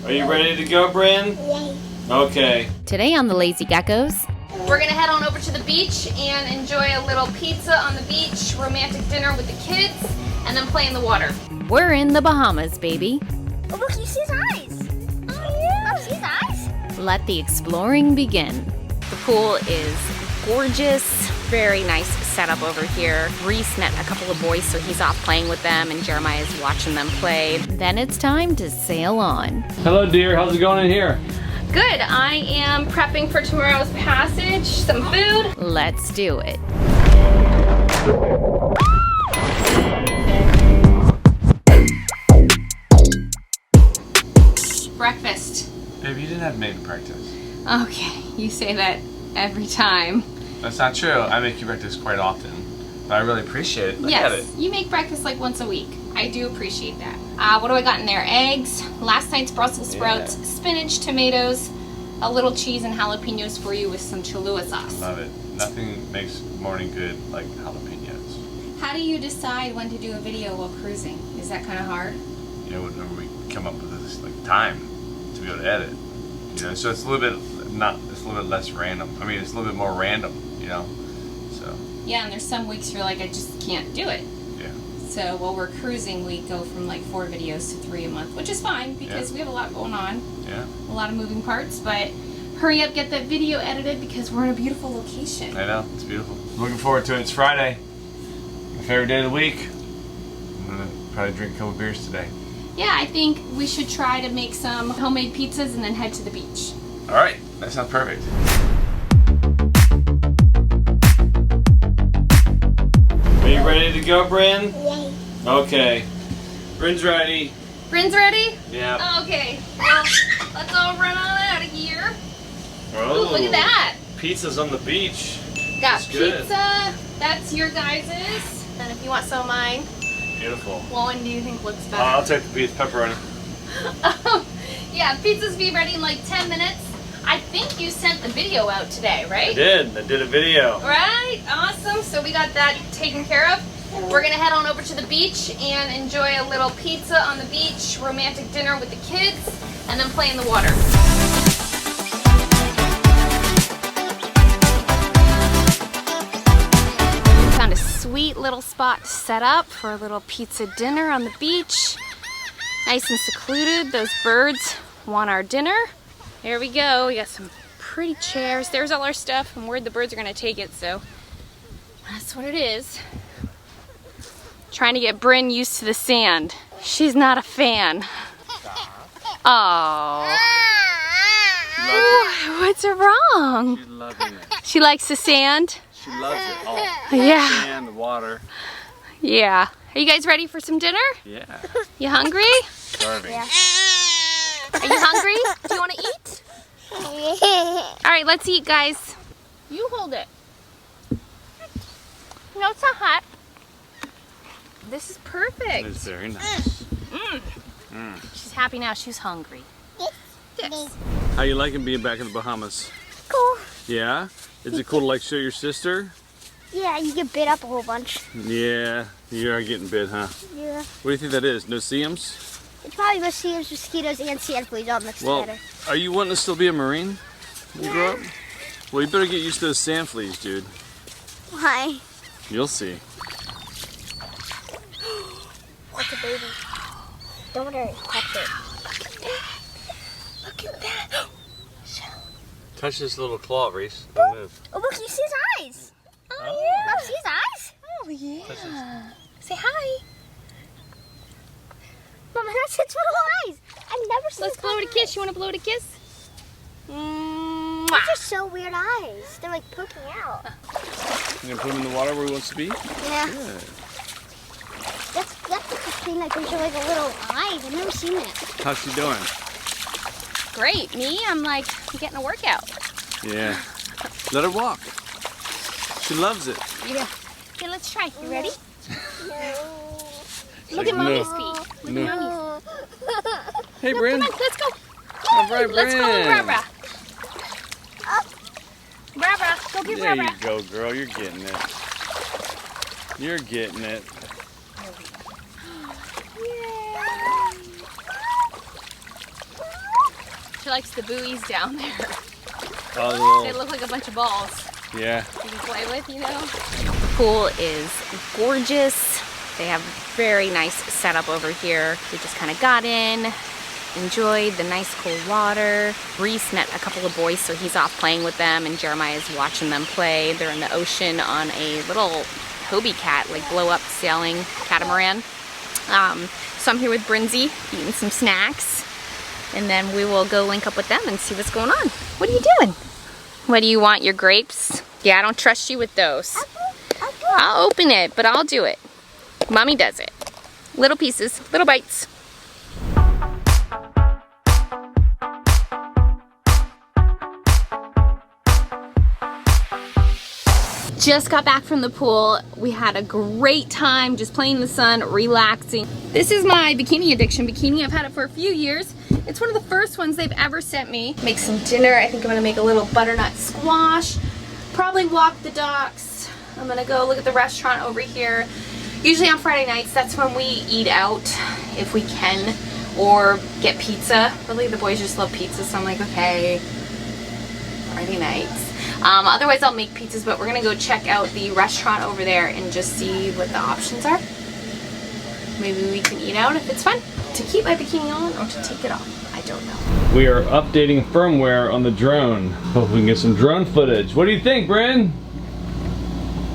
Are you ready to go, Bryn? Yeah. Okay. Today on the Lazy Geckos, we're gonna head on over to the beach and enjoy a little pizza on the beach, romantic dinner with the kids, and then play in the water. we're in the Bahamas, baby. Oh, look, you see his eyes. Oh, yeah. See his eyes? Let the exploring begin. The pool is gorgeous, very nice setup over here. Reese met a couple of boys, so he's off playing with them, and Jeremiah's watching them play. Then it's time to sail on. Hello, dear. How's it going in here? Good, I am prepping for tomorrow's passage, some food. Let's do it. Breakfast. Babe, you didn't have maid practice. Okay, you say that every time. That's not true. I make you breakfast quite often. But I really appreciate it. Look at it. Yes, you make breakfast like once a week. I do appreciate that. What do I got in there? Eggs, last night's Brussels sprouts, spinach, tomatoes, a little cheese and jalapenos for you with some Cholula sauce. Love it. Nothing makes morning good like jalapenos. How do you decide when to do a video while cruising? Is that kind of hard? You know, whenever we come up with this like time to be able to edit. You know, so it's a little bit it's a little bit less random. I mean, it's a little bit more random, you know. So Yeah, and there's some weeks you're like, I just can't do it. yeah. So while we're cruising, we go from like 4 videos to 3 a month, which is fine because we have a lot going on. Yeah. A lot of moving parts, but hurry up, get that video edited because we're in a beautiful location. I know, it's beautiful. Looking forward to it. It's Friday. My favorite day of the week. I'm gonna probably drink a couple beers today. Yeah, I think we should try to make some homemade pizzas and then head to the beach. All right, that sounds perfect. Are you ready to go, Bryn? Yeah. Okay. Bryn's ready. Bryn's ready? Yeah. Okay, well, let's all run on out of here. Oh, Ooh, look at that. Pizza's on the beach. Got That's good. pizza, that's your guys's. And if you want some of mine, Beautiful. what one do you think looks better? I'll take the beef pepperoni. Yeah, pizzas be ready in like 10 minutes. I think you sent the video out today, right? I did a video. Right, awesome. So we got that taken care of. We're gonna head on over to the beach and enjoy a little pizza on the beach, romantic dinner with the kids, and then play in the water. We found a sweet little spot to set up for a little pizza dinner on the beach. Nice and secluded. Those birds want our dinner. There we go. We got some pretty chairs. There's all our stuff. I'm worried the birds are gonna take it, so that's what it is. Trying to get Bryn used to the sand. She's not a fan. Oh. What's wrong? She's loving it. She likes the sand? She loves it all. Yeah. And the water. Yeah. Are you guys ready for some dinner? Yeah. You hungry? Starving. Yeah. Are you hungry? Do you want to eat? All right, let's eat, guys. You hold it. No, it's not hot. This is perfect. It's very nice. She's happy now. She's hungry. Yes. How you liking being back in the Bahamas? Cool. Yeah? Is it cool to like show your sister? Yeah, you get bit up a whole bunch. Yeah, you are getting bit, huh? Yeah. What do you think that is? No-see-ums? It's probably mosquitoes and sand fleas all mixed Well, together. are you wanting to still be a Marine when you grow up? Well, you better get used to those sand fleas, dude. Why? You'll see. That's a baby. Don't worry, touch it. Look at that. Touch this little claw, Reese. Don't move. Oh, look, you see his eyes. Oh, yeah. Mom, see his eyes? Oh, yeah. Say hi. Mama, that's its little eyes. I've never seen Let's its blow it a eyes. kiss. You want to blow it a kiss? Those are so weird eyes. They're like poking out. You gonna put him in the water where he wants to be? Yeah. Good. That's the thing, like there's like a little eyes. I've never seen that. How's she doing? Great. Me? I'm like getting a workout. Yeah. Let her walk. She loves it. Yeah. Okay, let's try. You ready? Look like, at mommy's no. feet. Look No. at mommy's. Hey, No, Bryn. come on, let's go. All right, Let's go, Bryn. Barbara. Barbara, go get There Barbara. you go, girl. You're getting it. You're getting it. likes the buoys down there. Oh, They look like a bunch of balls yeah. you can play with, you know? The pool is gorgeous. They have very nice setup over here. We just kind of got in, enjoyed the nice cool water. Reese met a couple of boys, so he's off playing with them, and Jeremiah is watching them play. They're in the ocean on a little Hobie cat, like blow up sailing catamaran. So I'm here with Brinzy, eating some snacks, and then we will go link up with them and see what's going on. What are you doing? What do you want, your grapes? Yeah, I don't trust you with those. I'll open it, but I'll do it. Mommy does it. Little pieces, little bites. Just got back from the pool. We had a great time just playing in the sun, relaxing. This is my bikini addiction bikini. I've had it for a few years. It's one of the first ones they've ever sent me. Make some dinner. I think I'm gonna make a little butternut squash. Probably walk the docks. I'm gonna go look at the restaurant over here. Usually on Friday nights, that's when we eat out if we can, or get pizza. Really, the boys just love pizza, so I'm like, okay, Friday nights. Otherwise I'll make pizzas, but we're gonna go check out the restaurant over there and just see what the options are. Maybe we can eat out if it's fun. To keep my bikini on or to take it off, I don't know. We are updating firmware on the drone. Hope we can get some drone footage. What do you think, Bryn?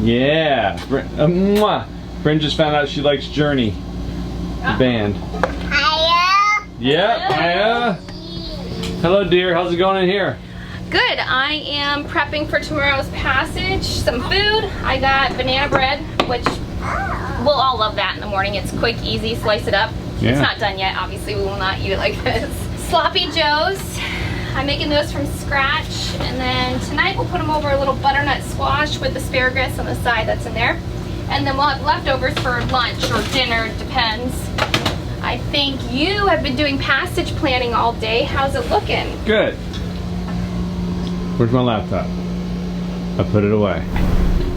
Yeah. Bryn just found out she likes Journey, the band. Hiya. Yep, hiya. Hello, dear. How's it going in here? Good. I am prepping for tomorrow's passage. Some food. I got banana bread, which we'll all love that in the morning. It's quick, easy, slice it up. Yeah. It's not done yet. Obviously, we will not eat it like this. Sloppy Joes. I'm making those from scratch. And then tonight we'll put them over a little butternut squash with asparagus on the side that's in there. And then we'll have leftovers for lunch or dinner, depends. I think you have been doing passage planning all day. How's it looking? Good. Where's my laptop? I put it away.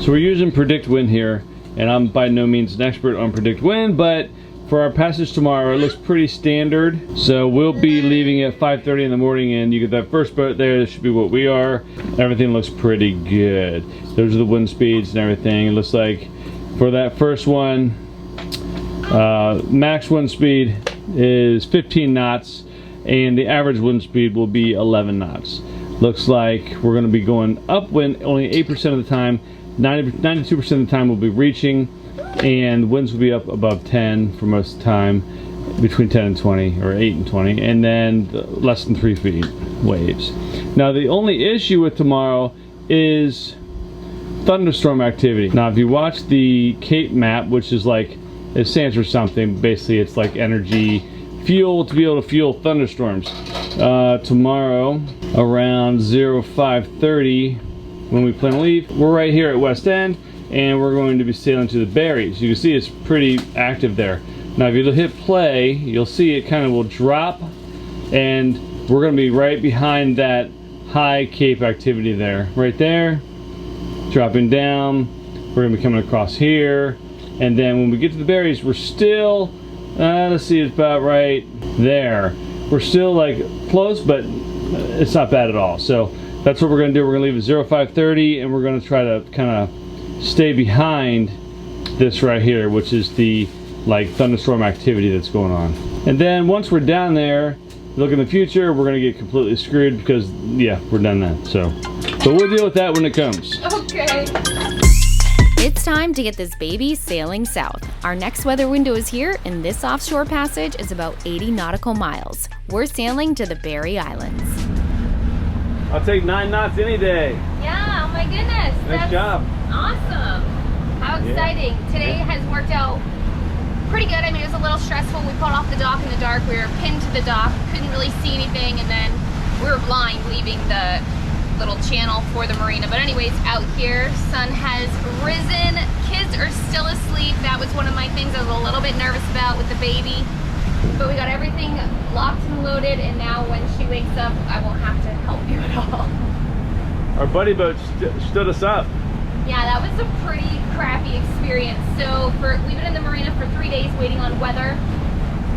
So we're using Predict Wind here, and I'm by no means an expert on Predict Wind, but for our passage tomorrow, it looks pretty standard. So we'll be leaving at 5:30 in the morning, and you get that first boat there. This should be what we are. Everything looks pretty good. Those are the wind speeds and everything. It looks like for that first one, max wind speed is 15 knots, and the average wind speed will be 11 knots. Looks like we're going to be going upwind only 8% of the time. 92% of the time we'll be reaching, and winds will be up above 10 for most of the time, between 10 and 20, or 8 and 20, and then less than 3 feet waves. Now the only issue with tomorrow is thunderstorm activity. Now if you watch the Cape map, which is like, it stands for something, basically it's like energy, fuel to be able to fuel thunderstorms. Tomorrow around 05:30 when we plan to leave, we're right here at West End, and we're going to be sailing to the Berries. You can see it's pretty active there. Now if you hit play, you'll see it kind of will drop, and we're going to be right behind that high Cape activity there. Right there, dropping down. We're going to be coming across here, and then when we get to the Berries, we're still, let's see, it's about right there. We're still like close, but it's not bad at all. So that's what we're going to do. We're going to leave at 05:30, and we're going to try to kind of stay behind this right here, which is the like thunderstorm activity that's going on. And then once we're down there, look in the future, we're going to get completely screwed because, yeah, we're done that. So, but we'll deal with that when it comes. Okay. It's time to get this baby sailing south. Our next weather window is here, and this offshore passage is about 80 nautical miles. We're sailing to the Berry Islands. I'll take 9 knots any day. Yeah, oh my goodness. Nice job. Awesome. How exciting. Today has worked out pretty good. I mean, it was a little stressful. We pulled off the dock in the dark. We were pinned to the dock, couldn't really see anything, and then we were blind leaving the little channel for the marina. But anyways, out here, sun has risen. Kids are still asleep. That was one of my things I was a little bit nervous about with the baby. But we got everything locked and loaded, and now when she wakes up, I won't have to help you at all. Our buddy boat stood us up. Yeah, that was a pretty crappy experience. So we've been in the marina for 3 days waiting on weather.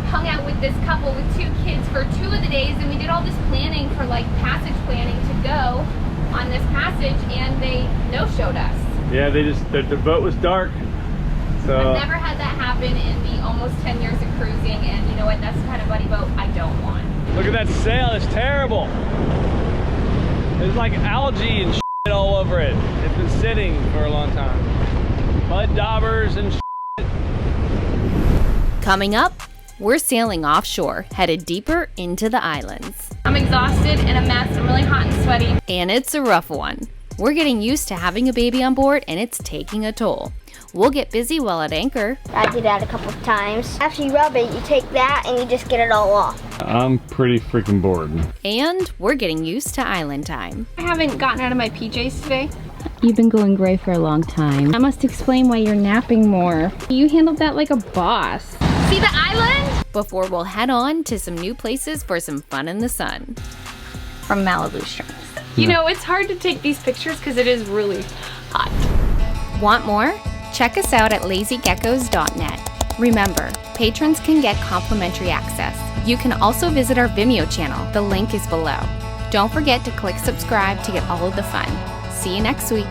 hung out with this couple with 2 kids for 2 of the days, and we did all this planning for like passage planning to go on this passage, and they no-showed us. Yeah, they just, the boat was dark. So I've never had that happen in the almost 10 years of cruising, and you know what, that's the kind of buddy boat I don't want. look at that sail, it's terrible. There's like algae and shit all over it. It's been sitting for a long time. Mud daubers and shit. Coming up, we're sailing offshore, headed deeper into the islands. I'm exhausted and a mess. I'm really hot and sweaty. And it's a rough one. We're getting used to having a baby on board, and it's taking a toll. We'll get busy while at anchor. I did that a couple of times. After you rub it, you take that and you just get it all off. I'm pretty freaking bored. And we're getting used to island time. I haven't gotten out of my PJs today. You've been going gray for a long time. That must explain why you're napping more. You handled that like a boss. See the island? Before we'll head on to some new places for some fun in the sun. From Malibu Shrimps. You know, it's hard to take these pictures because it is really hot. Want more? Check us out at lazygeckos.net. Remember, patrons can get complimentary access. You can also visit our Vimeo channel. The link is below. Don't forget to click subscribe to get all of the fun. See you next week.